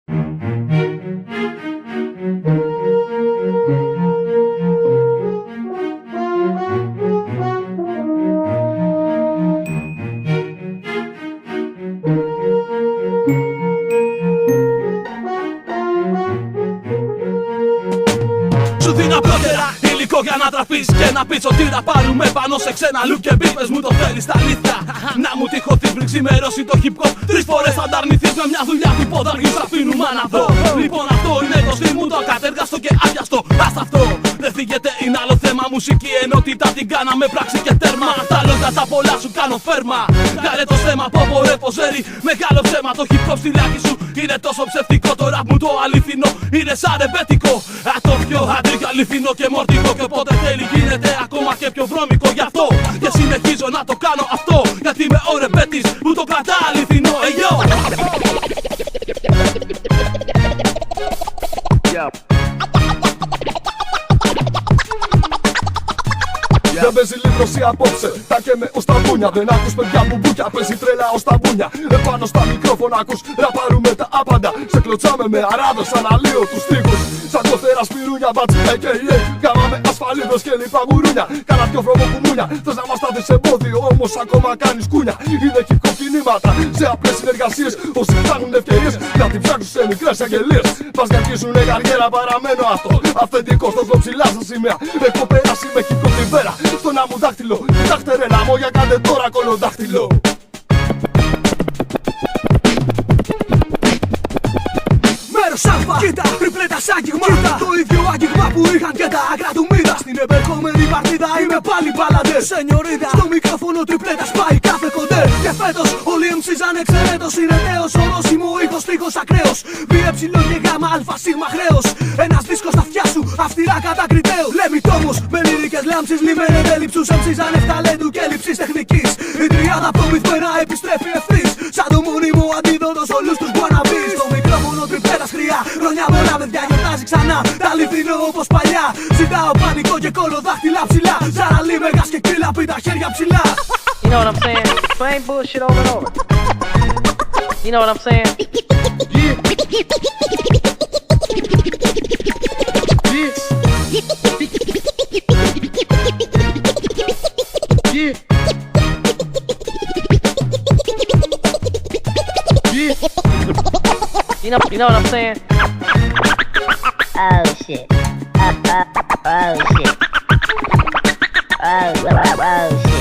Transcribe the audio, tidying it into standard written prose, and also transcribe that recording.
Σου δίνω πρώτερα υλικό για να τραπείς και να πεις ότι να πάρουμε πάνω σε ξένα loop και beat. Πες μου το θέλεις τα αλήθεια. Να μου τυχωθείς πριν ξημερώσει το hip hop. 3 φορές θα τα αρνηθείς με μια δουλειά που ποδαριούς αφήνουμε να δω. Λοιπόν αυτό είναι το στυλ μου, το ακατέργαστο και άδειαστο. Άστα αυτό, δεν φύγετε, είναι άλλο θέμα. Μουσική ενότητα την κάναμε πράξη και τέρμα. Τα λόγια τα πολλά σου κάνω φέρμα. Κάρε το στέμα, πω ρε ποζέρι. Μεγάλο ψέμα, το hip hop στυλάκι σου είναι τόσο ψευτικό. Το rap μου το αληθινό είναι σαν ρεμπέτικο. Το πιο αντρικό, αληθινό και μορτικό. Και όποτε θέλει γίνεται ακόμα και πιο βρώμικο. Γι' αυτό και συνεχίζω να το κάνω αυτό. Γιατί είμαι ο ρεμπέτης που το κρατά αληθινό. Yo! Δεν παίζει λίτρωση απόψε, τα καίμε ως τα μπούνια. Δεν ακούς παιδιά μπουμπούκια, παίζει τρέλα ως τα μπούνια. Επάνω στα μικρόφωνα ακούς, ραπαρούμε τα άπαντα. Σε κλωτσάμε με αράδες, αναλύω τους τείχους. Σαν το θέρα σπυρούνια, μπάτσι, a.k.a. Κάμαμε ασφαλίδες και λοιπά γουρούνια. Κάνα δυο βρωμοκουμούνια, θες να μας στάθεις εμπόδιο, όμως ακόμα κάνεις κούνια. Είναι κυκό κινήματα, σε απλές συνεργασίες. Όσοι ψάχνουν ευκαιρίες, να την ψάξουν σε μικρές αγγελίες. Μας διαρκήσουνε καριέρα, παραμένω αυτό. Αυθεντικό στο ψηλά στα σημαία. Έχω περάσει με κυκό την πέρα. Στο να μου δάχτυλο, κοιτάξτε ρε λαμόγια, κάντε τώρα κολοδάχτυλο. Μέρος αλφα, κοίτα, τριπλέτα σ' άγγιγμα. Κοίτα, το ίδιο άγγιγμα που είχαν και τα άκρα του μοίρα. Στην επερχόμενη παρτίδα είμαι πάλι μπαλαντέ. Σενιωρίδα, στο μικρόφωνο τριπλέτα σπάει κάθε κοντέ. Και φέτος όλοι MC's ανεξαιρέτως. Είναι νέος ορόσημο, ήχος, τείχος ακραίος. Β' και γάμα αλφα σίγμα χρέος. Ένας δίσκος στα αυτιά σου, αυστηρά κατακριτέος. Λέμε τόμος, με λυρικές λάμψεις, λιμένες έλλειψους. MC's άνευ ταλέντου και έλλειψης τεχνικής. Η τριάδα από το μυθμένα επιστρέφει ευθύς. Σαν το μόνιμο αντίδοτο όλους τους wannabes. Στο μικρόφωνο τριπλέτας χρειά. Χρόνια μόνα παιδιά γιορτάζει ξανά. Τα αληθινό όπως παλιά. Ζητάω πανικό και κολοδάχτυλα ψηλά. Ζαραλί μεγάς και κρύλα, πει τα χέρια ψηλά. You know what I'm saying? Same bullshit over and over. You know what I'm saying? Yeah. You know what I'm saying? Oh shit. Oh shit. Oh shit.